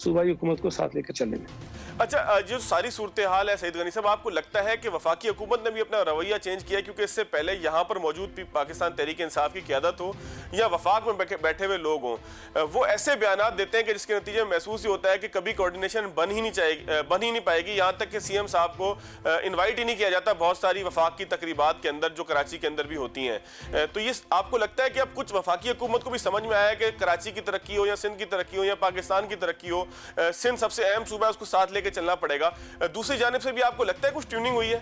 صوبائی حکومت کو ساتھ لے کر چلنے میں۔ اچھا، جو ساری صورتحال ہے سعید غنی صاحب، آپ کو لگتا ہے کہ وفاقی حکومت نے بھی اپنا رویہ چینج کیا؟ کیونکہ اس سے پہلے یہاں پر موجود پاکستان تحریک انصاف کی قیادت ہو یا وفاق میں بیٹھے ہوئے لوگ ہوں، وہ ایسے بیانات دیتے ہیں کہ جس کے نتیجے میں محسوس ہی ہوتا ہے کہ کبھی کوارڈینیشن بن ہی نہیں پائے گی، یہاں تک کہ سی ایم صاحب کو انوائٹ ہی نہیں کیا جاتا بہت ساری وفاق کی تقریبات کے اندر جو کراچی کے اندر بھی ہوتی ہیں۔ تو یہ آپ کو لگتا ہے کہ اب کچھ وفاقی حکومت کو بھی سمجھ میں آیا کہ کراچی کی ترقی ہو یا سندھ کی ترقی ہو یا پاکستان کی ترقی ہو، سندھ سب سے اہم صوبہ ہے، اس کو ساتھ لے کے چلنا پڑے گا؟ دوسری جانب سے بھی آپ کو لگتا ہے کچھ ٹیوننگ ہوئی ہے؟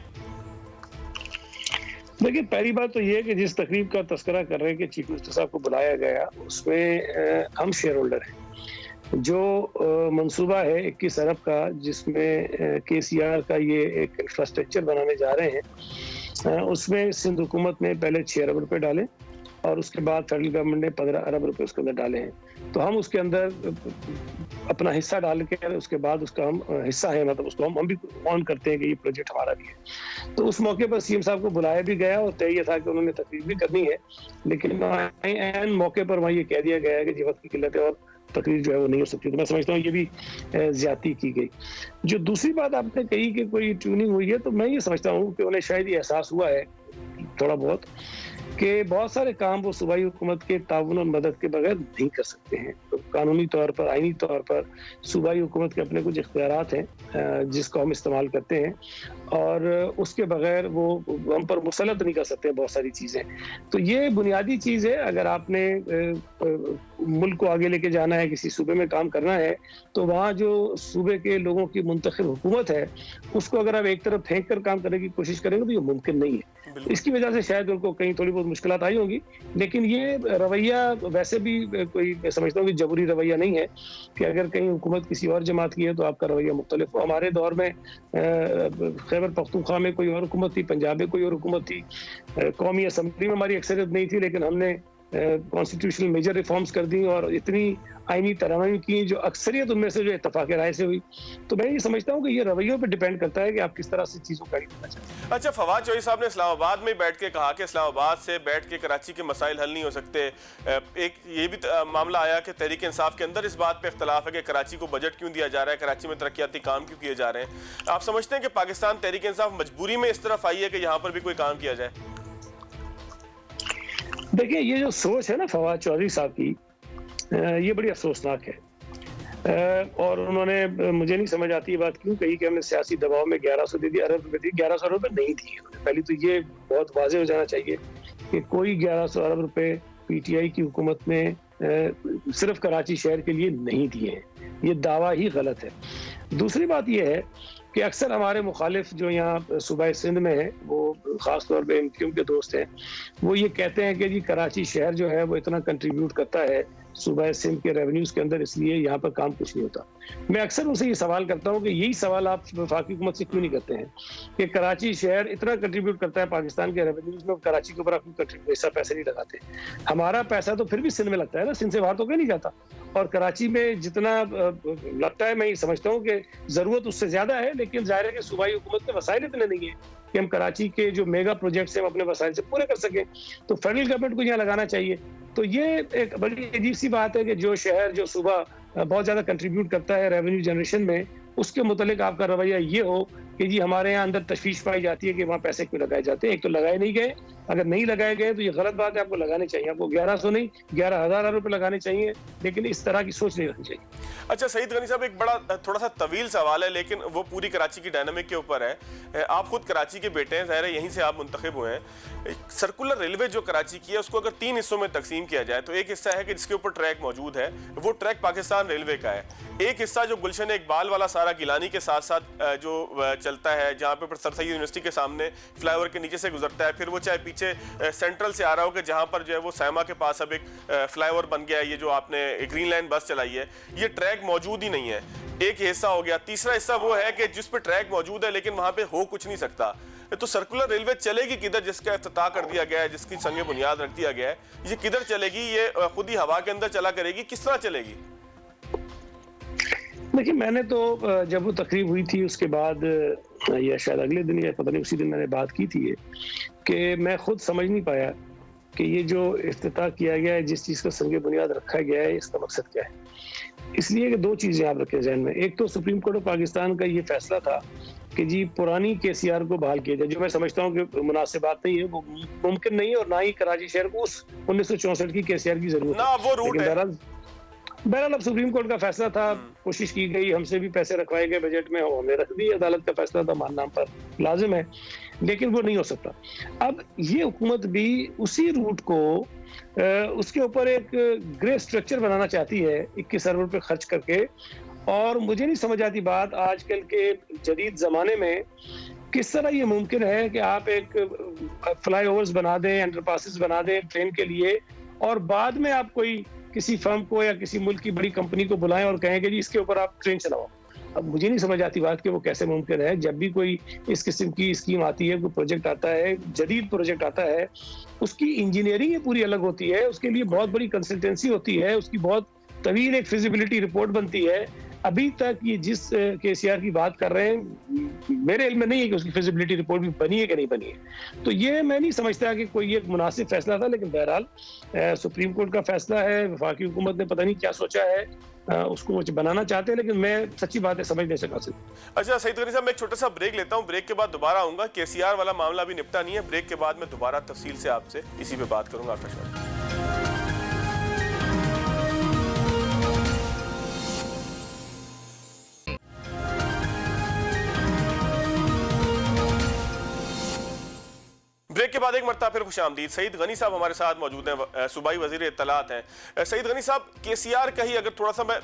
دیکھیں، پہلی بات تو یہ ہے کہ جس تقریب کا تذکرہ کر رہے ہیں کہ چیف منسٹر صاحب کو بلایا گیا، اس میں ہم شیئر ہولڈر ہیں۔ جو منصوبہ ہے 21 ارب کا، جس میں KCR کا یہ ایک انفراسٹرکچر بنانے جا رہے ہیں، اس میں سندھ حکومت نے پہلے 6 ارب روپے ڈالے اور اس کے بعد فیڈرل گورنمنٹ نے 15 ارب روپے اس کے اندر ڈالے ہیں۔ تو ہم اس کے اندر اپنا حصہ ڈال کے اس کے بعد اس کا ہم حصہ ہے، مطلب اس کو ہم بھی آن کرتے ہیں کہ یہ پروجیکٹ ہمارا بھی ہے۔ تو اس موقع پر CM صاحب کو بلایا بھی گیا اور طے یہ تھا کہ انہوں نے تقریر بھی کرنی ہے، لیکن عین موقع پر وہاں یہ کہہ دیا گیا ہے کہ وقت کی قلت ہے اور تقریر جو ہے وہ نہیں ہو سکتی۔ تو میں سمجھتا ہوں یہ بھی زیادتی کی گئی۔ جو دوسری بات آپ نے کہی کہ کوئی ٹیوننگ ہوئی ہے، تو میں یہ سمجھتا ہوں کہ انہیں شاید یہ احساس ہوا ہے تھوڑا بہت کہ بہت سارے کام وہ صوبائی حکومت کے تعاون اور مدد کے بغیر نہیں کر سکتے ہیں۔ قانونی طور پر، آئینی طور پر صوبائی حکومت کے اپنے کچھ اختیارات ہیں جس کو ہم استعمال کرتے ہیں، اور اس کے بغیر وہ ہم پر مسلط نہیں کر سکتے بہت ساری چیزیں۔ تو یہ بنیادی چیز ہے، اگر آپ نے ملک کو آگے لے کے جانا ہے، کسی صوبے میں کام کرنا ہے، تو وہاں جو صوبے کے لوگوں کی منتخب حکومت ہے، اس کو اگر آپ ایک طرف پھینک کر کام کرنے کی کوشش کریں گے تو یہ ممکن نہیں ہے۔ اس کی وجہ سے شاید ان کو کہیں تھوڑی بہت مشکلات آئی ہوں گی، لیکن یہ رویہ ویسے بھی کوئی، میں سمجھتا ہوں کہ جبری رویہ نہیں ہے کہ اگر کہیں حکومت کسی اور جماعت کی ہے تو آپ کا رویہ مختلف ہو۔ ہمارے دور میں خیبر پختونخوا میں کوئی اور حکومت تھی، پنجاب میں کوئی اور حکومت تھی، قومی اسمبلی میں ہماری اکثریت نہیں تھی، لیکن ہم نے کانسٹیٹیوشنل میجر ریفارمز کر دی اور اتنی آئینی ترامیم کی جو اکثریت ان میں سے جو اتفاق رائے سے ہوئی۔ تو میں یہ سمجھتا ہوں کہ یہ رویوں پہ ڈیپینڈ کرتا ہے کہ آپ کس طرح سے چیزوں کا کرنا چاہتے ہیں۔ اچھا، فواد چوہدری صاحب نے اسلام آباد میں بیٹھ کے کہا کہ اسلام آباد سے بیٹھ کے کراچی کے مسائل حل نہیں ہو سکتے۔ ایک یہ بھی معاملہ آیا کہ تحریک انصاف کے اندر اس بات پہ اختلاف ہے کہ کراچی کو بجٹ کیوں دیا جا رہا ہے، کراچی میں ترقیاتی کام کیوں کیے جا رہے ہیں۔ آپ سمجھتے ہیں کہ پاکستان تحریک انصاف مجبوری میں اس طرف آئی ہے کہ یہاں پر بھی کوئی کام کیا جائے؟ دیکھیں، یہ جو سوچ ہے نا فواد چوہدری صاحب کی، یہ بڑی افسوسناک ہے، اور انہوں نے، مجھے نہیں سمجھ آتی یہ بات کیوں کہی کہ ہم نے سیاسی دباؤ میں 1100 دے دی، ارب روپے دی۔ 1100 روپے نہیں دیے۔ پہلی تو یہ بہت واضح ہو جانا چاہیے کہ کوئی 1100 ارب روپے PTI کی حکومت نے صرف کراچی شہر کے لیے نہیں دیے ہیں۔ یہ دعویٰ ہی غلط ہے۔ دوسری بات یہ ہے کہ اکثر ہمارے مخالف جو یہاں صوبہ سندھ میں ہیں، وہ خاص طور پہ MQM کے دوست ہیں، وہ یہ کہتے ہیں کہ جی کراچی شہر جو ہے وہ اتنا کنٹریبیوٹ کرتا ہے صوبہ سندھ کے ریونیوز کے اندر، اس لیے یہاں پر کام کچھ نہیں ہوتا۔ میں اکثر ان سے یہ سوال کرتا ہوں کہ یہی سوال آپ وفاقی حکومت سے کیوں نہیں کرتے ہیں کہ کراچی شہر اتنا کنٹریبیوٹ کرتا ہے پاکستان کے ریونیوز میں، کراچی کے اوپر آپ ایسا پیسے نہیں لگاتے؟ ہمارا پیسہ تو پھر بھی سندھ میں لگتا ہے نا، سندھ سے باہر تو کہیں نہیں جاتا، اور کراچی میں جتنا لگتا ہے میں یہ سمجھتا ہوں کہ ضرورت اس سے زیادہ ہے، لیکن ظاہر ہے کہ صوبائی حکومت کے وسائل اتنے نہیں ہیں کہ ہم کراچی کے جو میگا پروجیکٹس ہیں ہم اپنے وسائل سے پورے کر سکیں۔ تو فیڈرل گورنمنٹ کو یہاں لگانا چاہیے۔ تو یہ ایک بڑی عجیب سی بات ہے کہ جو شہر، جو صوبہ بہت زیادہ کنٹریبیوٹ کرتا ہے ریونیو جنریشن میں، اس کے متعلق آپ کا رویہ یہ ہو کہ جی ہمارے یہاں اندر تشویش پائی جاتی ہے کہ وہاں پیسے کیوں لگائے جاتے ہیں۔ ایک تو لگائے نہیں گئے، اگر نہیں لگائے گئے تو یہ غلط بات ہے، آپ کو لگانے چاہیے۔ آپ کو 1100 نہیں 11,000 روپے لگانے چاہیے، لیکن اس طرح کی سوچ نہیں رکھنی چاہیے۔ اچھا سعید غنی صاحب، ایک بڑا تھوڑا سا طویل سوال ہے لیکن وہ پوری کراچی کی ڈائنامک کے اوپر ہے۔ آپ خود کراچی کے بیٹے ہیں، ظاہر ہے یہیں سے آپ منتخب ہوئے ہیں۔ سرکولر ریلوے جو کراچی کی ہے، اس کو اگر 3 حصوں میں تقسیم کیا جائے تو ایک حصہ ہے کہ جس کے اوپر ٹریک موجود ہے، وہ ٹریک پاکستان ریلوے کا ہے۔ ایک حصہ جو گلشن اقبال والا سارا گیلانی کے ساتھ ساتھ جو چلتا ہے، جہاں پہ سر سید یونیورسٹی کے سامنے فلائی اوور کے نیچے سے گزرتا ہے، پھر وہ چاہے پیچھے سینٹرل سے آ رہا ہو کہ جہاں پر جو ہے وہ سیما کے پاس اب ایک فلائی اوور بن گیا ہے، یہ جو آپ نے گرین لائن بس چلائی ہے، یہ ٹریک موجود ہی نہیں ہے۔ ایک حصہ ہو گیا۔ تیسرا حصہ وہ ہے کہ جس پہ ٹریک موجود ہے لیکن وہاں پہ ہو کچھ نہیں سکتا۔ تو سرکولر ریلوے چلے گی کدھر، جس کا افتتاح کر دیا گیا ہے، جس کی سنگ بنیاد رکھ دیا گیا ہے، یہ کدھر چلے گی؟ یہ خود ہی ہوا کے اندر چلا کرے گی؟ کس طرح چلے گی؟ دیکھیں، میں نے تو جب وہ تقریب ہوئی تھی اس کے بعد، یا شاید اگلے دن یا پتہ نہیں اسی دن میں نے بات کی تھی کہ میں خود سمجھ نہیں پایا کہ یہ جو افتتاح کیا گیا ہے، جس چیز کا سنگ بنیاد رکھا گیا ہے، اس کا مقصد کیا ہے۔ اس لیے کہ دو چیزیں آپ رکھیں ذہن میں. ایک تو سپریم کورٹ آف پاکستان کا یہ فیصلہ تھا کہ جی پرانی KCR کو بحال کیا جائے, جو میں سمجھتا ہوں کہ مناسب بات نہیں ہے, وہ ممکن نہیں ہے, اور نہ ہی کراچی شہر کو اس 1964 کی KCR کی ضرورت نہ وہ روٹ ہے. بہرحال اب سپریم کورٹ کا فیصلہ تھا, کوشش کی گئی, ہم سے بھی پیسے رکھوائے گئے بجٹ میں, ہم نے رکھ دی, عدالت کا فیصلہ تھا, ہمارے نام پر لازم ہے, لیکن وہ نہیں ہو سکتا. اب یہ حکومت بھی اسی روٹ کو اس کے اوپر ایک گرے اسٹرکچر بنانا چاہتی ہے 21 ارب پہ خرچ کر کے, اور مجھے نہیں سمجھ آتی بات آج کل کے جدید زمانے میں کس طرح یہ ممکن ہے کہ آپ ایک فلائی اوورز بنا دیں, انڈر پاسز بنا دیں ٹرین کے لیے, اور بعد میں آپ کوئی کسی فرم کو یا کسی ملک کی بڑی کمپنی کو بلائیں اور کہیں کہ جی اس کے اوپر آپ ٹرین چلاؤ. اب مجھے نہیں سمجھ آتی بات کہ وہ کیسے ممکن ہے. جب بھی کوئی اس قسم کی اسکیم آتی ہے, کوئی پروجیکٹ آتا ہے, جدید پروجیکٹ آتا ہے, اس کی انجینئرنگ پوری الگ ہوتی ہے, اس کے لیے بہت بڑی کنسلٹنسی ہوتی ہے, اس کی بہت طویل ایک فیزیبلٹی رپورٹ بنتی ہے. ابھی تک یہ جس KCR کی بات کر رہے ہیں, میرے علم میں نہیں ہے کہ اس کی فیزیبلٹی رپورٹ بھی بنی ہے کہ نہیں بنی ہے. تو یہ میں نہیں سمجھتا کہ کوئی ایک مناسب فیصلہ تھا, لیکن بہرحال سپریم کورٹ کا فیصلہ ہے, وفاقی حکومت نے پتہ نہیں کیا سوچا ہے, اس کو بنانا چاہتے ہیں, لیکن میں سچی بات ہے سمجھ نہیں سکا. اچھا سعید غنی صاحب, میں ایک چھوٹا سا بریک لیتا ہوں, بریک کے بعد دوبارہ آؤں گا. KCR والا معاملہ بھی نپٹا نہیں ہے, بریک کے بعد میں دوبارہ تفصیل سے آپ سے اسی پہ بات کروں گا. آپ کا بریک کے بعد ایک مرتبہ پھر خوش آمدید. سعید غنی صاحب ہمارے ساتھ موجود ہیں, صوبائی وزیر اطلاعات ہیں. سعید غنی صاحب, KCR کا ہی اگر تھوڑا سا میں,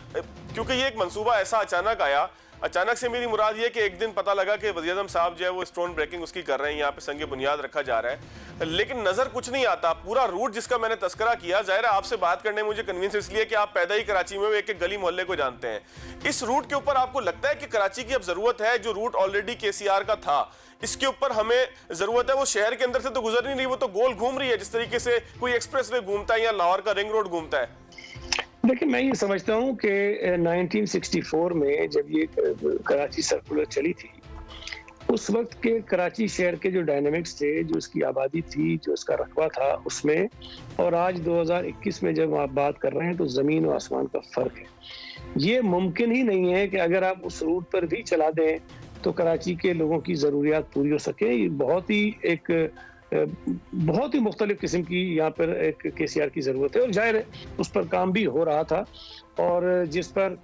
کیونکہ یہ ایک منصوبہ ایسا اچانک آیا, اچانک سے میری مراد یہ کہ ایک دن پتہ لگا کہ وزیر اعظم صاحب جو ہے وہ اسٹون بریکنگ اس کی کر رہے ہیں, یہاں پہ سنگ بنیاد رکھا جا رہا ہے, لیکن نظر کچھ نہیں آتا. پورا روٹ جس کا میں نے تذکرہ کیا, ظاہر ہے آپ سے بات کرنے میں مجھے کنوینس اس لیے کہ آپ پیدا ہی کراچی میں ایک ایک گلی محلے کو جانتے ہیں. اس روٹ کے اوپر آپ کو لگتا ہے کہ کراچی کی اب ضرورت ہے, جو روٹ آلریڈی KCR کا تھا اس کے اوپر ہمیں ضرورت ہے؟ وہ شہر کے اندر سے تو گزر نہیں رہی, وہ تو گول گھوم رہی ہے جس طریقے سے کوئی ایکسپریس وے گھومتا ہے یا لاہور کا رنگ روڈ گھومتا ہے. دیکھیں, میں یہ سمجھتا ہوں کہ 1964 میں جب یہ کراچی سرکولر چلی تھی, اس وقت کے کراچی شہر کے جو ڈائنامکس تھے, جو اس کی آبادی تھی, جو اس کا رقبہ تھا اس میں, اور آج 2021 میں جب آپ بات کر رہے ہیں تو زمین و آسمان کا فرق ہے. یہ ممکن ہی نہیں ہے کہ اگر آپ اس روٹ پر بھی چلا دیں تو کراچی کے لوگوں کی ضروریات پوری ہو سکے. یہ بہت ہی مختلف قسم کی یہاں پر ایک KCR کی ضرورت ہے, اور ظاہر ہے اس پر کام بھی ہو رہا تھا, اور جس پر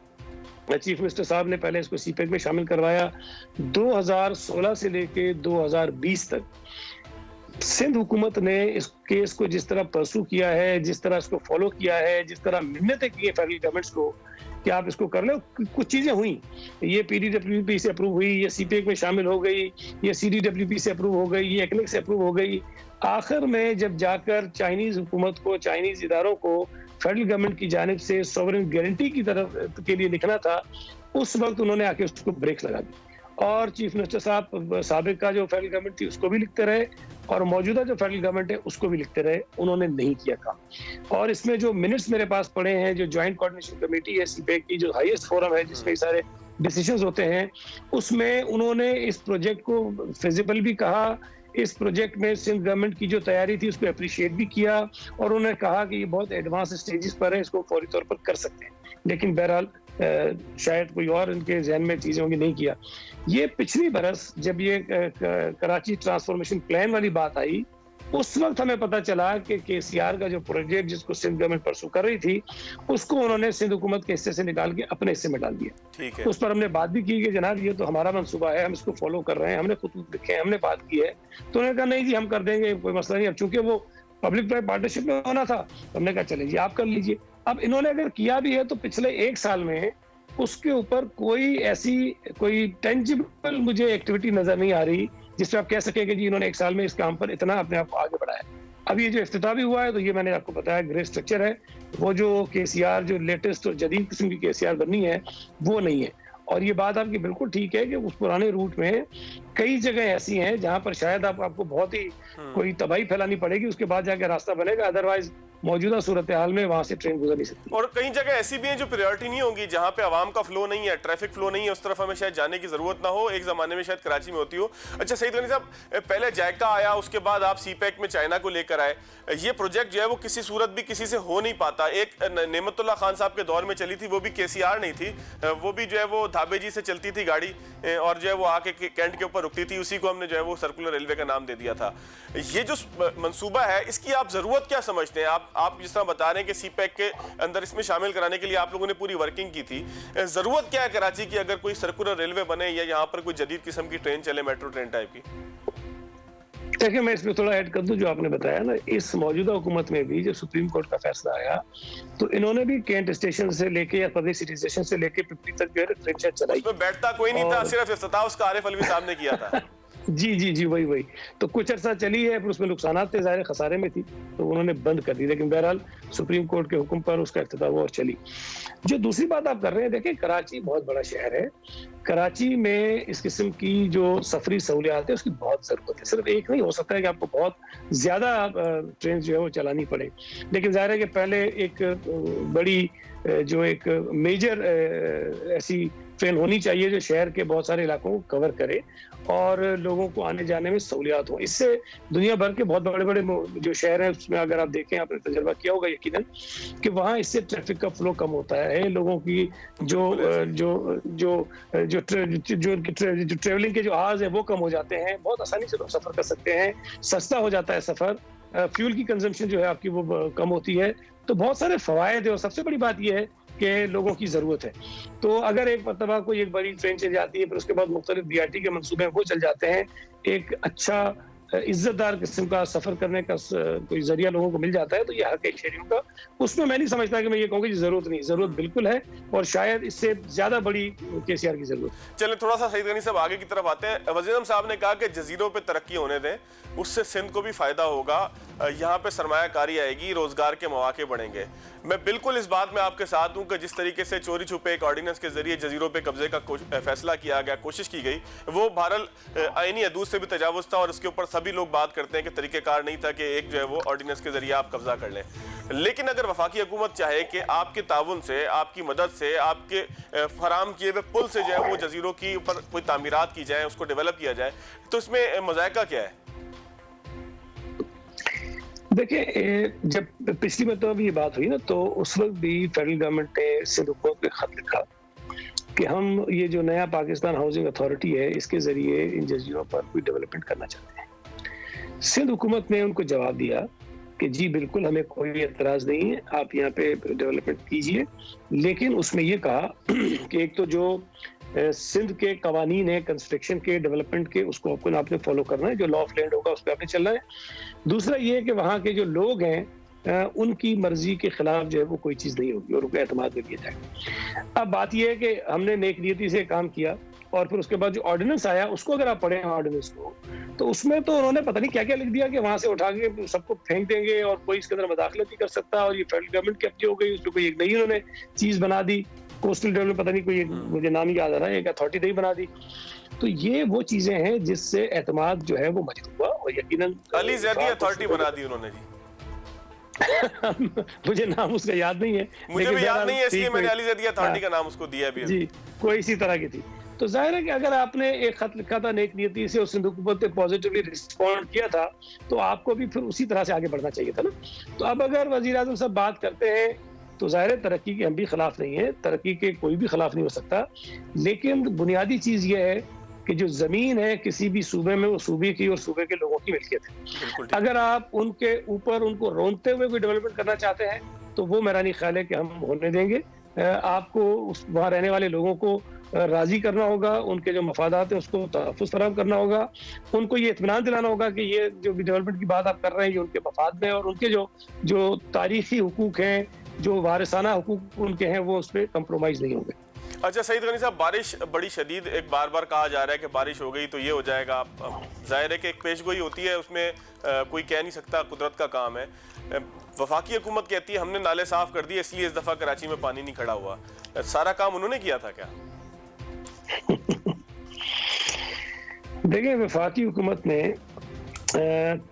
چیف منسٹر صاحب نے پہلے اس کو CPEC میں شامل کروایا. 2016 سے لے کے 2020 تک سندھ حکومت نے اس کیس کو جس طرح پرسو کیا ہے, جس طرح اس کو فالو کیا ہے, جس طرح منتیں کی ہیں فیڈرل گورنمنٹس کو کہ آپ اس کو کر لیں, کچھ چیزیں ہوئیں. یہ PDWP سے اپروو ہوئی, یہ CPEC میں شامل ہو گئی, یہ CDWP سے اپروو ہو گئی, یہ ECNIC سے اپروو ہو گئی. آخر میں جب جا کر چائنیز حکومت کو, چائنیز اداروں کو فیڈرل گورنمنٹ کی جانب سے سوورن گارنٹی کی طرف کے لیے لکھنا تھا, اس وقت انہوں نے آ کے اس کو بریک لگا دی. اور چیف منسٹر صاحب سابق کا جو فیڈرل گورنمنٹ تھی اس کو بھی لکھتے رہے, اور موجودہ جو فیڈرل گورنمنٹ ہے اس کو بھی لکھتے رہے, انہوں نے نہیں کیا کام. اور اس میں جو منٹس میرے پاس پڑے ہیں, جو جوائنٹ کوآرڈینیشن کمیٹی ہے CPEC کی, جو ہائیسٹ فورم ہے جس میں سارے ڈیسیشنز ہوتے ہیں, اس میں انہوں نے اس پروجیکٹ کو فیزیبل بھی کہا, اس پروجیکٹ میں سندھ گورنمنٹ کی جو تیاری تھی اس کو اپریشیٹ بھی کیا, اور انہوں نے کہا کہ یہ بہت ایڈوانس سٹیجز پر ہے, اس کو فوری طور پر کر سکتے ہیں. لیکن بہرحال شاید کوئی اور ان کے ذہن میں چیزیں ہوں گی, نہیں کیا. یہ پچھلی برس جب یہ کراچی ٹرانسفارمیشن پلان والی بات آئی, اس وقت ہمیں پتہ چلا کہ KCR کا جو پروجیکٹ جس کو سندھ گورنمنٹ پرسو کر رہی تھی, اس کو انہوں نے سندھ حکومت کے حصے سے نکال کے اپنے حصے میں ڈال دیا. اس پر ہم نے بات بھی کی کہ جناب یہ تو ہمارا منصوبہ ہے, ہم اس کو فالو کر رہے ہیں, ہم نے خطوط لکھے ہیں, ہم نے بات کی ہے. تو انہوں نے کہا نہیں جی ہم کر دیں گے, کوئی مسئلہ نہیں. اب چونکہ وہ پبلک پرائیویٹ پارٹنرشپ میں ہونا تھا, ہم نے کہا چلیں جی آپ کر لیجئے. اب انہوں نے اگر کیا بھی ہے تو پچھلے 1 سال میں اس کے اوپر کوئی ٹینجیبل مجھے ایکٹیویٹی نظر نہیں آ رہی جس پہ آپ کہہ سکیں کہ جی انہوں نے 1 سال میں اس کام پر اتنا اپنے آپ کو آگے بڑھایا. اب یہ جو افتتاح بھی ہوا ہے تو یہ میں نے آپ کو بتایا گرے اسٹرکچر ہے, وہ جو KCR جو لیٹسٹ اور جدید قسم کی KCR بننی ہے وہ نہیں ہے. اور یہ بات آپ کی بالکل ٹھیک ہے کہ اس پرانے روٹ میں کئی جگہ ایسی ہیں جہاں پر شاید آپ کو بہت ہی کوئی تباہی پھیلانی پڑے گی, اس کے بعد جا کے راستہ بنے گا. ادروائز موجودہ صورتحال میں وہاں سے ٹرین گزر نہیں سکتی. اور کئی جگہ ایسی بھی ہیں جو پریورٹی نہیں ہوگی, جہاں پہ عوام کا فلو نہیں ہے, ٹریفک فلو نہیں ہے, اس طرف ہمیں شاید جانے کی ضرورت نہ ہو. ایک زمانے میں شاید کراچی میں ہوتی ہو. اچھا سعید غنی صاحب, پہلے جائکا آیا, اس کے بعد آپ سی پیک میں چائنا کو لے کر آئے. یہ پروجیکٹ جو ہے وہ کسی صورت بھی کسی سے ہو نہیں پاتا. ایک نعمت اللہ خان صاحب کے دور میں چلی تھی, وہ بھی KCR نہیں تھی, وہ بھی جو ہے وہ دھابے جی سے چلتی تھی گاڑی, اور جو ہے وہ آ کے کینٹ کے اوپر رکتی تھی. اسی کو ہم نے جو ہے وہ سرکولر ریلوے کا نام دے دیا تھا. یہ جو منصوبہ ہے, اس کی آپ ضرورت کیا سمجھتے ہیں؟ آپ جس طرح بتا رہے ہیں کہ سی پیک کے اندر اس میں شامل کرانے کے لیے آپ لوگوں نے پوری ورکنگ کی تھی, ضرورت کیا ہے کراچی کی اگر کوئی سرکولر ریلوے بنے یا یہاں پر کوئی جدید قسم کی ٹرین چلے, میٹرو ٹرین ٹائپ کی؟ دیکھیں میں اس میں تھوڑا ایڈ کر دوں, جو آپ نے بتایا نا, اس موجودہ حکومت میں بھی جب سپریم کورٹ کا فیصلہ آیا تو انہوں نے بھی کینٹ اسٹیشن سے لے کے یا پبلک سٹی اسٹیشن سے لے کے پپلی تک جو ہے ٹرین شاید چلائی. اس میں بیٹھتا کوئی نہیں تھا, صرف افتتاح اس کا عارف علوی صاحب نے کیا تھا. جی وہی تو کچھ عرصہ چلی ہے, پھر اس میں نقصانات تھے, ظاہر خسارے میں تھی, تو انہوں نے بند کر دی. لیکن بہرحال سپریم کورٹ کے حکم پر اس کا افتتاح ہوا اور چلی. جو دوسری بات آپ کر رہے ہیں, دیکھیں کراچی بہت بڑا شہر ہے. کراچی میں اس قسم کی جو سفری سہولیات ہے اس کی بہت ضرورت ہے. صرف ایک نہیں ہو سکتا ہے کہ آپ کو بہت زیادہ ٹرین جو ہے وہ چلانی پڑے, لیکن ظاہر ہے کہ پہلے ایک بڑی جو ایک میجر ایسی ٹرین ہونی چاہیے جو شہر کے بہت سارے علاقوں کو کور کرے اور لوگوں کو آنے جانے میں سہولیات ہوں. اس سے دنیا بھر کے بہت بڑے بڑے جو شہر ہیں اس میں اگر آپ دیکھیں, آپ نے تجربہ کیا ہوگا یقیناً, کہ وہاں اس سے ٹریفک کا فلو کم ہوتا ہے, لوگوں کی جو ٹریولنگ کے جو آورز ہیں وہ کم ہو جاتے ہیں, بہت آسانی سے لوگ سفر کر سکتے ہیں, سستا ہو جاتا ہے سفر, فیول کی کنزمپشن جو ہے آپ کی وہ کم ہوتی ہے. تو بہت سارے فوائد ہیں, اور سب سے بڑی بات یہ ہے کہ لوگوں کی ضرورت ہے. تو اگر ایک مرتبہ کوئی ایک بڑی ٹرین چل جاتی ہے, پھر اس کے بعد مختلف BRT کے منصوبے وہ چل جاتے ہیں, ایک اچھا عزت دار قسم کا سفر کرنے کا کوئی ذریعہ لوگوں کو مل جاتا ہے, تو یہ حق ہے شہریوں کا. اس میں نہیں سمجھتا کہ میں یہ کہوں کہ ضرورت نہیں, ضرورت بالکل ہے, اور شاید اس سے زیادہ بڑی KCR کی ضرورت. چلیں تھوڑا سا سعید غنی صاحب آگے کی طرف آتے ہیں. وزیر اعظم صاحب نے کہا کہ جزیروں پہ ترقی ہونے دیں, اس سے سندھ کو بھی فائدہ ہوگا, یہاں پہ سرمایہ کاری آئے گی, روزگار کے مواقع بڑھیں گے. میں بالکل اس بات میں آپ کے ساتھ ہوں کہ جس طریقے سے چوری چھپے ایک آرڈیننس کے ذریعے جزیروں پہ قبضے کا فیصلہ کیا گیا, کوشش کی گئی, وہ بہرحال آئینی حدود سے بھی تجاوز تھا, اور اس کے اوپر سبھی لوگ بات کرتے ہیں کہ طریقہ کار نہیں تھا کہ ایک جو ہے وہ آرڈیننس کے ذریعے آپ قبضہ کر لیں. لیکن اگر وفاقی حکومت چاہے کہ آپ کے تعاون سے, آپ کی مدد سے, آپ کے فراہم کیے ہوئے پل سے جو ہے وہ جزیروں کی اوپر کوئی تعمیرات کی جائیں, اس کو ڈیولپ کیا جائے, تو اس میں مذائقہ کیا ہے؟ دیکھیں جب پچھلی مرتبہ یہ بات ہوئی نا, تو اس وقت بھی فیڈرل گورنمنٹ نے سندھ حکومت میں خط لکھا کہ ہم یہ جو نیا پاکستان ہاؤسنگ اتھارٹی ہے, اس کے ذریعے ان جزیروں پر کوئی ڈیولپمنٹ کرنا چاہتے ہیں. سندھ حکومت نے ان کو جواب دیا کہ جی بالکل, ہمیں کوئی اعتراض نہیں ہے, آپ یہاں پہ ڈیولپمنٹ کیجئے, لیکن اس میں یہ کہا کہ ایک تو جو سندھ کے قوانین ہیں کنسٹرکشن کے, ڈیولپمنٹ کے, اس کو آپ نے فالو کرنا ہے, جو لا آف لینڈ ہوگا اس پہ آپ نے چلنا ہے. دوسرا یہ ہے کہ وہاں کے جو لوگ ہیں ان کی مرضی کے خلاف جو ہے وہ کوئی چیز نہیں ہوگی, اور ان کو اعتماد میں کیا جائے. اب بات یہ ہے کہ ہم نے نیک نیتی سے کام کیا, اور پھر اس کے بعد جو آرڈیننس آیا اس کو اگر آپ پڑھیں آرڈیننس کو, تو اس میں تو انہوں نے پتہ نہیں کیا کیا لکھ دیا کہ وہاں سے اٹھا کے سب کو پھینک دیں گے, اور کوئی اس کے اندر مداخلت نہیں کر سکتا, اور یہ فیڈرل گورنمنٹ کی اپنی ہو گئی, اس میں کوئی ایک نئی انہوں نے چیز بنا دی, کوسٹل ڈیولپمنٹ پتہ نہیں کوئی, مجھے نام ہی یاد آ رہا ہے, ایک اتھارٹی نہیں بنا دی. تو یہ وہ چیزیں ہیں جس سے اعتماد جو ہے وہ مجروح ہوا, اور یقیناً علی زیدی اتھارٹی بنا دی انہوں نے. جی مجھے نام اس کا یاد نہیں ہے, مجھے بھی یاد نہیں ہے, اس لیے میں نے علی زیدی اتھارٹی کا نام اس کو دیا بھی. جی کوئی اسی طرح کی تھی. تو ظاہر ہے کہ اگر آپ نے ایک خط لکھا تھا نیک نیتی سے اور سندھ حکومت نے پازیٹیولی رسپونڈ کیا تھا, تو آپ کو بھی پھر اسی طرح سے آگے بڑھنا چاہیے تھا نا. تو اب اگر وزیر اعظم صاحب بات کرتے ہیں تو ظاہر ہے ترقی کے ہم بھی خلاف نہیں ہیں, ترقی کے کوئی بھی خلاف نہیں ہو سکتا, لیکن بنیادی چیز یہ ہے کہ جو زمین ہے کسی بھی صوبے میں, وہ صوبے کی اور صوبے کے لوگوں کی ملکیت ہے. اگر آپ ان کے اوپر ان کو رونتے ہوئے کوئی ڈیولپمنٹ کرنا چاہتے ہیں تو وہ میرا نہیں خیال ہے کہ ہم ہونے دیں گے. آپ کو وہاں رہنے والے لوگوں کو راضی کرنا ہوگا, ان کے جو مفادات ہیں اس کو تحفظ فراہم کرنا ہوگا, ان کو یہ اطمینان دلانا ہوگا کہ یہ جو بھی ڈیولپمنٹ کی بات آپ کر رہے ہیں یہ ان کے مفاد میں, اور ان کے جو تاریخی حقوق ہیں, جو وارثانہ حقوق ان کے ہیں, وہ اس پہ کمپرومائز نہیں ہوں گے. اچھا سعید غنی صاحب, بارش بڑی شدید, ایک بار بار کہا جا رہا ہے کہ بارش ہو گئی تو یہ ہو جائے گا. ظاہر ہے کہ ایک پیش گوئی ہوتی ہے, اس میں کوئی کہہ نہیں سکتا, قدرت کا کام ہے. وفاقی حکومت کہتی ہے ہم نے نالے صاف کر دیے, اس لیے اس دفعہ کراچی میں پانی نہیں کھڑا ہوا. سارا کام انہوں نے کیا تھا کیا؟ دیکھیں وفاقی حکومت نے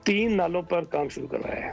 3 نالوں پر کام شروع کروایا ہے.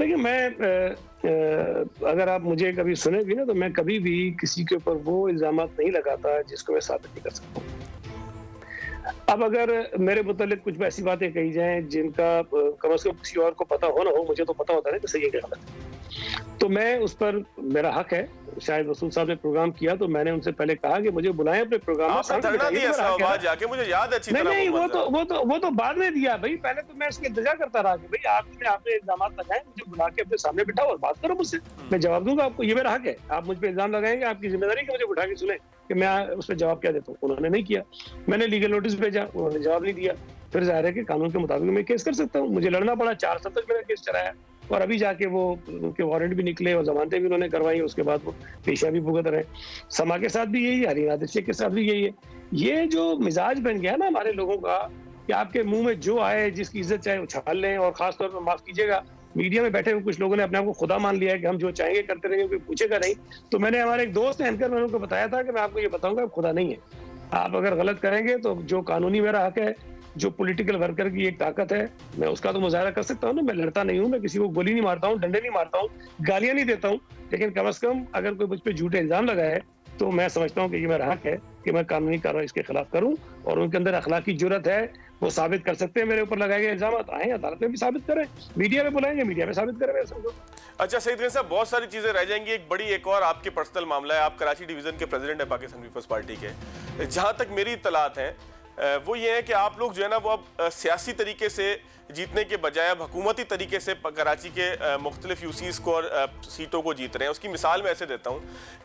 دیکھیں میں اگر آپ مجھے کبھی سنیں بھی نا تو میں کبھی بھی کسی کے اوپر وہ الزامات نہیں لگاتا جس کو میں ثابت نہیں کر سکتا ہوں۔ اب اگر میرے متعلق کچھ ایسی باتیں کہی جائیں جن کا کم از کم کسی اور کو پتا ہو نہ ہو، مجھے تو پتا ہوتا ہے کہ صحیح ہے کہ غلط ہے، تو میں اس پر میرا حق ہے۔ شاید رسول صاحب نے پروگرام کیا تو میں نے ان سے پہلے کہا کہ مجھے بلائیں اپنے پروگرام میں، آپ نے دھرنا دیا اسلام آباد جا کے، مجھے یاد ہے اچھی طرح نہیں وہ منظر۔ وہ تو بعد میں دیا بھائی، پہلے تو میں اس کی انتظار کرتا رہا کہ بھائی آپ نے الزامات لگائے، مجھے بلا کے اپنے سامنے بٹھاؤ اور بات کرو مجھ سے، میں جواب دوں گا آپ کو، یہ میرا حق ہے۔ آپ مجھ پہ الزام لگائیں گے، آپ کی ذمہ داری کہ مجھے بٹھا کے سنیں کہ میں اس پہ جواب کیا دیتا ہوں۔ انہوں نے نہیں کیا، میں نے لیگل نوٹس بھیجا، انہوں نے جواب نہیں دیا، پھر ظاہر ہے کہ قانون کے مطابق میں کیس کر سکتا ہوں۔ مجھے لڑنا پڑا، 4 سال تک میرا کیس چلایا، اور ابھی جا کے وہ ان کے وارنٹ بھی نکلے اور ضمانتیں بھی انہوں نے کروائی، اس کے بعد وہ پیشہ بھی بھگت رہے۔ سما کے ساتھ بھی یہی ہے، ہری نادر شیخ کے ساتھ بھی یہی ہے۔ یہ جو مزاج بن گیا نا ہمارے لوگوں کا کہ آپ کے منہ میں جو آئے، جس کی عزت چاہے اچھال لیں، اور خاص طور پر معاف کیجیے گا میڈیا میں بیٹھے ہوئے کچھ لوگوں نے اپنے آپ کو خدا مان لیا ہے کہ ہم جو چاہیں گے کرتے رہیں گے، کوئی پوچھے گا نہیں۔ تو میں نے ہمارے ایک دوست اینکر میں ان کو بتایا تھا کہ میں آپ کو یہ بتاؤں گا آپ خدا نہیں ہے، آپ اگر غلط کریں گے تو جو قانونی میرا حق ہے، جو پولیٹیکل ورکر کی ایک طاقت ہے، میں اس کا تو مظاہرہ کر سکتا ہوں نا۔ میں لڑتا نہیں ہوں، میں کسی کو گولی نہیں مارتا ہوں، ڈنڈے نہیں مارتا ہوں، گالیاں نہیں دیتا ہوں، لیکن کم از کم اگر کوئی مجھ پہ جھوٹے الزام لگائے تو میں سمجھتا ہوں کہ یہ میرا حق ہے کہ میں قانونی کارروائی اس کے خلاف کروں، اور ان کے اندر اخلاقی جرات ہے، وہ ثابت کر سکتے ہیں۔ میرے اوپر لگائے گئے الزامات آئیں عدالت میں بھی ثابت کریں، میڈیا میں بلائیں گے، میڈیا میں ثابت کریں، میں سمجھو۔ اچھا سعید غنی صاحب، بہت ساری چیزیں رہ جائیں گی، ایک اور آپ کے پرسنل معاملہ ہے۔ آپ کراچی ڈویژن کے پریزیڈنٹ ہیں پاکستان پیپلز پارٹی کے۔ جہاں تک میری اطلاعات ہیں وہ یہ ہے کہ آپ لوگ جو ہے نا وہ اب سیاسی طریقے سے جیتنے کے بجائے اب حکومتی طریقے سے کراچی کے مختلف یوسیز کو اور سیٹوں کو جیت رہے ہیں۔ اس کی مثال میں ایسے دیتا ہوں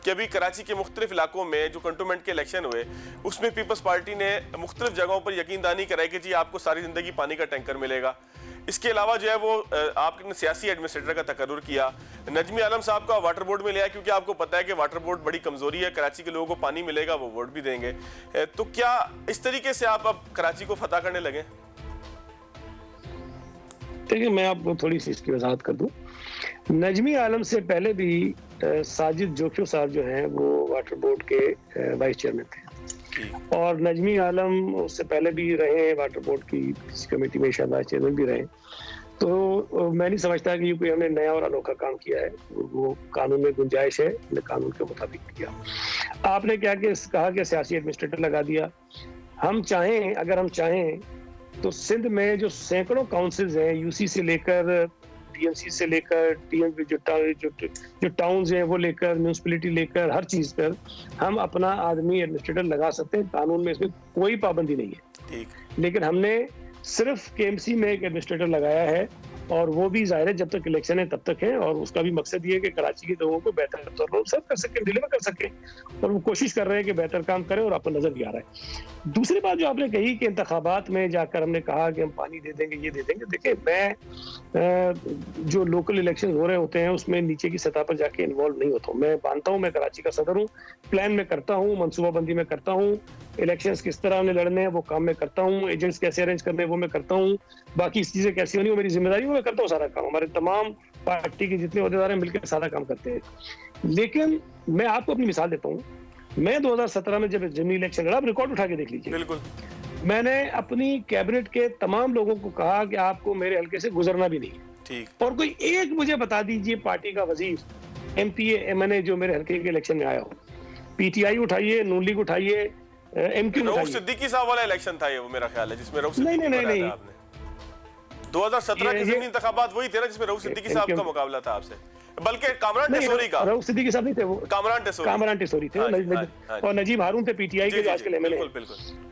کہ ابھی کراچی کے مختلف علاقوں میں جو کنٹونمنٹ کے الیکشن ہوئے، اس میں پیپلز پارٹی نے مختلف جگہوں پر یقین دہانی کرائی کہ جی آپ کو ساری زندگی پانی کا ٹینکر ملے گا۔ اس کے علاوہ جو ہے وہ آپ نے سیاسی ایڈمنسٹریٹر کا تقرر کیا، نجمی عالم صاحب کا واٹر بورڈ میں لیا کیونکہ آپ کو پتہ ہے کہ واٹر بورڈ بڑی کمزوری ہے، کراچی کے لوگوں کو پانی ملے گا وہ ووٹ بھی دیں گے۔ تو کیا اس طریقے سے آپ اب کراچی کو فتح کرنے لگے؟ دیکھیں میں آپ کو تھوڑی سی اس کی وضاحت کر دوں۔ نجمی عالم سے پہلے بھی ساجد جوکیو صاحب جو ہیں وہ واٹر بورڈ کے وائس چیئرمین تھے، اور نجمی عالم اس سے پہلے بھی رہے ہیں واٹر بورڈ کی کسی کمیٹی میں، شاید وائس چیئرمین بھی رہے۔ تو میں نہیں سمجھتا کہ یہ کوئی ہم نے نیا اور انوکھا کام کیا ہے، وہ قانون میں گنجائش ہے، ہم نے قانون کے مطابق کیا۔ آپ نے کیا کہ کہا کہ سیاسی ایڈمنسٹریٹر لگا دیا۔ ہم چاہیں، اگر ہم چاہیں تو سندھ میں جو سینکڑوں کاؤنسلز ہیں، یو سی سے لے کر ڈی ایم سی سے لے کر ٹی ایم جو ٹاؤنز ہیں وہ لے کر میونسپلٹی لے کر ہر چیز پر ہم اپنا آدمی ایڈمنسٹریٹر لگا سکتے ہیں، قانون میں اس میں کوئی پابندی نہیں ہے۔ لیکن ہم نے صرف کے ایم سی میں ایک ایڈمنسٹریٹر لگایا ہے، اور وہ بھی ظاہر ہے جب تک الیکشن ہے تب تک ہے، اور اس کا بھی مقصد یہ ہے کہ کراچی کے لوگوں کو بہتر طور پر سرو کر سکیں، ڈلیور کر سکیں، اور وہ کوشش کر رہے ہیں کہ بہتر کام کریں، اور آپ کو نظر بھی آ رہا ہے۔ دوسری بات جو آپ نے کہی کہ انتخابات میں جا کر ہم نے کہا کہ ہم پانی دے دیں گے، یہ دے دیں گے، دیکھیں میں جو لوکل الیکشن ہو رہے ہوتے ہیں اس میں نیچے کی سطح پر جا کے انوالو نہیں ہوتا ہوں۔ میں مانتا ہوں میں کراچی کا صدر ہوں، پلان میں کرتا ہوں، منصوبہ بندی میں کرتا ہوں، الیکشنز کس طرح نے لڑنے ہیں وہ کام میں کرتا ہوں، ایجنٹس کیسے ارینج کرنے ہیں وہ میں کرتا ہوں، باقی چیزیں کیسی ہونی وہ میری ذمہ داری ہے، میں کرتا ہوں سارا کام۔ ہمارے تمام پارٹی کے جتنے عہدیدار ہیں مل کے سارا کام کرتے ہیں۔ لیکن میں آپ کو اپنی مثال دیتا ہوں، میں 2017 میں جب جنرل الیکشن لڑا، آپ ریکارڈ اٹھا کے دیکھ لیجیے، بالکل میں نے اپنی کیبنٹ کے تمام لوگوں کو کہا کہ آپ کو میرے حلقے سے گزرنا بھی نہیں، اور کوئی ایک مجھے بتا دیجئے پارٹی کا وزیر، M P A, M N A جو میرے حلقے کے الیکشن میں آیا ہو، پی ٹی آئی اٹھائیے، نون لیگ اٹھائیے، ایم کیو رؤوف اٹھائیے۔ صدیقی صاحب والا الیکشن تھا یہ، وہ میرا خیال ہے جس میں رؤوف صدیقی نہیں 2017 کے ضمنی انتخابات وہی تھے نا جس میں رؤوف صدیقی صاحب کا مقابلہ تھا آپ سے، بلکہ کامران ٹیسوری کا۔ رؤوف صدیقی صاحب نہیں تھے، وہ کامران ٹیسوری تھے، اور نجیب ہارون تھے پی ٹی آئی کے جو آج کل ایم ایل اے۔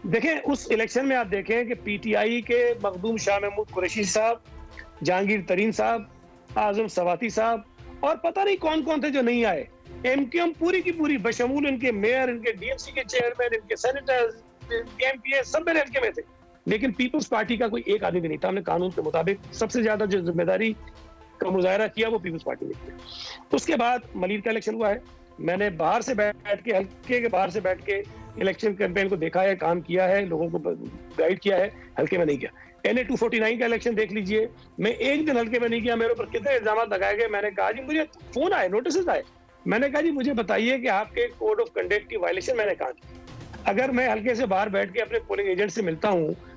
دیکھیں اس الیکشن میں آپ دیکھیں کہ پی ٹی آئی کے مخدوم شاہ محمود قریشی صاحب، جہانگیر ترین صاحب، اعظم سواتی صاحب، اور پتہ نہیں کون کون تھے جو نہیں آئے۔ ایم کیو ایم پوری کی پوری بشمول ان کے میئر، ان کے ڈی ایم سی کے چیئرمین، ان کے سینیٹرز، ایم پی اے سب میرے حلقے میں تھے، لیکن پیپلز پارٹی کا کوئی ایک آدمی بھی نہیں تھا۔ ہم نے قانون کے مطابق سب سے زیادہ جو ذمہ داری کا مظاہرہ کیا وہ پیپلز پارٹی نے کیا۔ اس کے بعد ملیر کا الیکشن ہوا ہے، میں نے باہر سے بیٹھ کے، حلقے کے باہر سے بیٹھ کے الیکشن کیمپین کو دیکھا ہے، کام کیا ہے، لوگوں کو گائیڈ کیا ہے، حلقے میں نہیں کیا۔ NA 249 کا الیکشن دیکھ لیجئے، میں ایک دن حلقے میں نہیں کیا، میرے اوپر کتنے الزامات لگائے گئے۔ میں نے کہا جی مجھے فون آئے، نوٹسز آئے، میں نے کہا جی مجھے بتائیے کہ آپ کے کوڈ آف کنڈکٹ کی وائلیشن میں نے کہا کی۔ اگر میں حلقے سے باہر بیٹھ کے اپنے پولنگ ایجنٹ سے ملتا ہوں